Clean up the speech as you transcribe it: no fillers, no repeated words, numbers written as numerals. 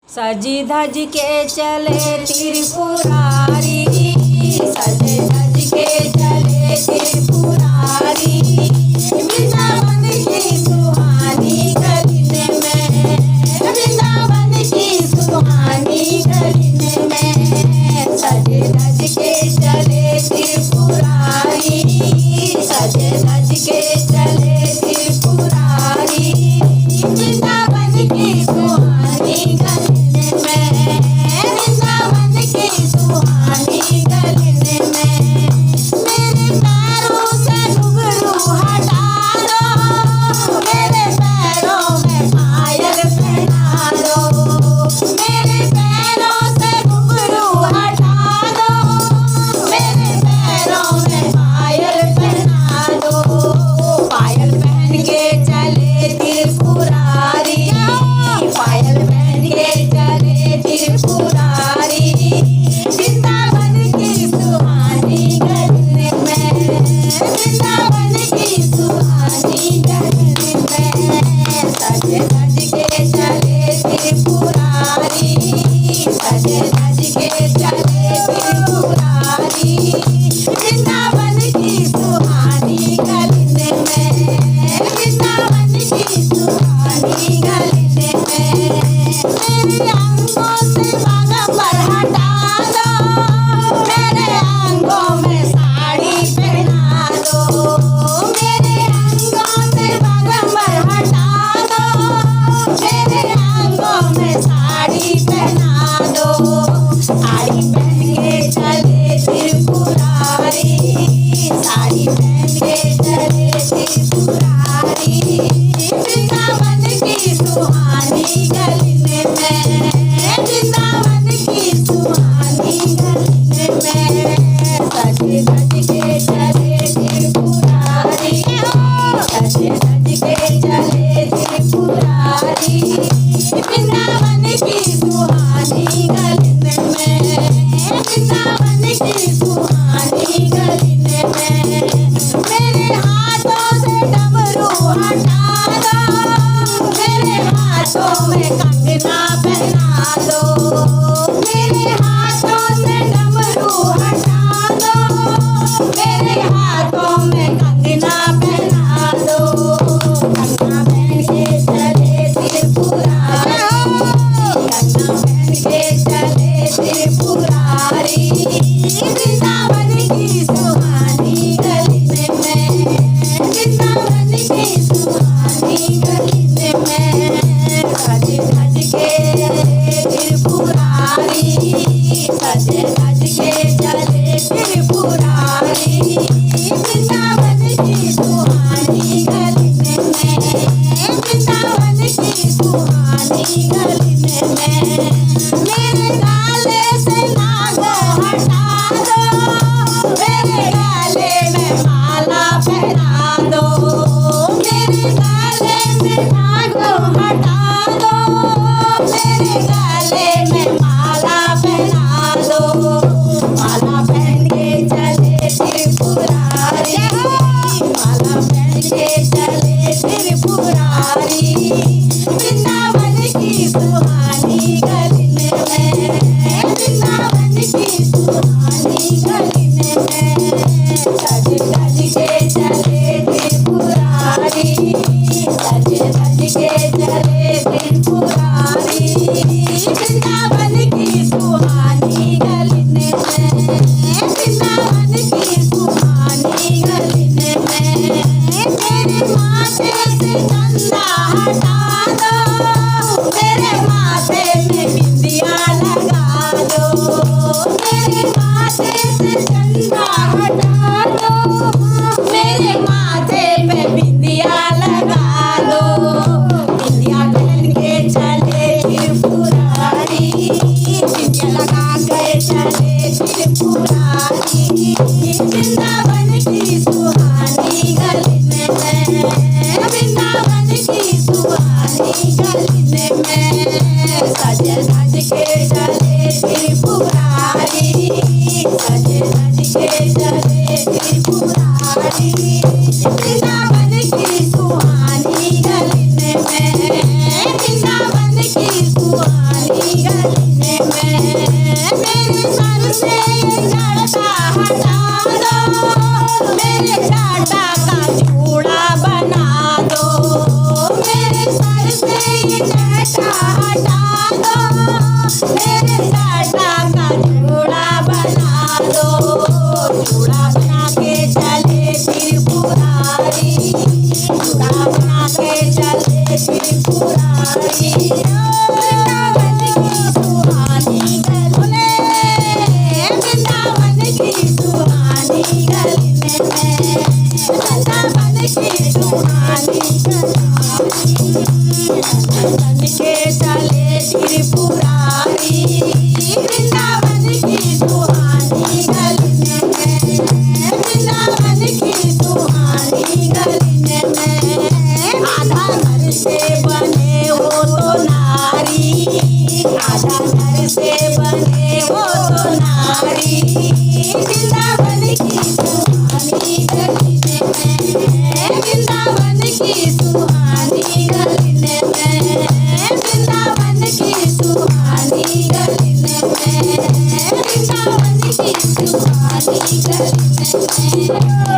सजी धज के चले त्रिपुरारी, सजे धज के चले त्रिपुरारी। वृंदावन की सुहानी गलिन में, वृंदावन की सुहानी गलिन में। सजे धज के चले त्रिपुरारी, सजे धज के चले त्रिपुरारी। वृंदावन की सुहानी गलिन में, वृंदावन की सुहानी गलिन में। मेरे पैरों से घुंघरू हटा दो, मेरे पैरों में पायल पहना दो। मेरे पैरों से घुंघरू हटा दो, मेरे पैरों में पायल पहना दो। पायल पहन के चले त्रिपुरारी, पायल पहन के चले त्रिपुरारी। वृंदावन की सुहानी गलिन में, वृंदावन की सुहानी गलिन में। सजे धज के चले त्रिपुरारी, सजे धज के चले त्रिपुरारी। वृंदावन की सुहानी गलिन में, वृंदावन की सुहानी गलिन में। मेरे अंगों से बागंबर हटा दो, मेरे अंगों में साड़ी पहना दो। मेरे अंगों से बागंबर हटा दो, मेरे अंगों में साड़ी पहना दो। साड़ी पहन के चले त्रिपुरारी, साड़ी पहन के चले त्रिपुरारी। वृंदावन की सुहानी गलिन में, वृंदावन की सुहानी गलिन में। सजे धज के चले त्रिपुरारी, सजे धज के चले त्रिपुरारी। वृंदावन की सुहानी गलिन में, वृंदावन की सुहानी गलिन में। मेरे हाथों से डमरू हटा दो, मेरे हाथों में कंगना पहना दो। मेरे हाथों से डमरू हटा दो, मेरे हाथों में कंगना पहना दो। कंगना पहन के चले त्रिपुरारी, कंगना पहन के चले त्रिपुरारी। वृंदावन की सुहानी गलिन में, वृंदावन की सुहानी गलिन में। सजे धज के चले त्रिपुरारी, सजे धज के चले त्रिपुरारी। वृंदावन की सुहानी गलिन में, वृंदावन की सुहानी गलिन में। मेरे गाले से नाग हटा दो, मेरे गाले में माला पहना दो। मेरे गाले में नाग हटा दो, मेरे गाले में माला पहना दो। माला पहन के चले त्रिपुरारी, माला पहन के चले त्रिपुरारी। वृंदावन की सुहानी गलिन में, वृंदावन की सुहानी गलिन में। सजे धज के चले त्रिपुरारी, सजे धज के चले त्रिपुरारी। वृंदावन की सुहानी गलिन में, वृंदावन की सुहानी गलिन में। मेरे माथे से चंदा हटा दो, मेरे माथे में बिंदिया लगा दो। मेरे माथे से चंदा हटा दो, मेरे माथे पे बिंदिया लगा दो। बिंदिया पहन के चले त्रिपुरारी, बिंदिया लगा के चले त्रिपुरारी। वृंदावन की सुहानी गलिन में, वृंदावन की सुहानी गलिन में। सजे धज के चले त्रिपुरारी, सजे धज के चले त्रिपुरारी। वृंदावन की सुहानी गलिन में, वृंदावन की सुहानी दो, मेरे जाटा का जोड़ा बना दो। जोड़ा बना के चले त्रिपुरारी, जोड़ा बना के चले त्रिपुरारी। वृंदावन की सुहानी गली में, वृंदावन की सुहानी गली में, वृंदावन की सुहानी गली बन के चले त्रिपुरारी। वृंदावन की सुहानी गली में, वृंदावन की सुहानी गली में। आधा घर से बने हो तो नारी, आधा घर से बने हो तो नारी। वृंदावन की सुहानी गली में, वृंदावन की सुहानी गली में, वृंदावन की सुहानी गली में, वृंदावन की सुहानी गली में।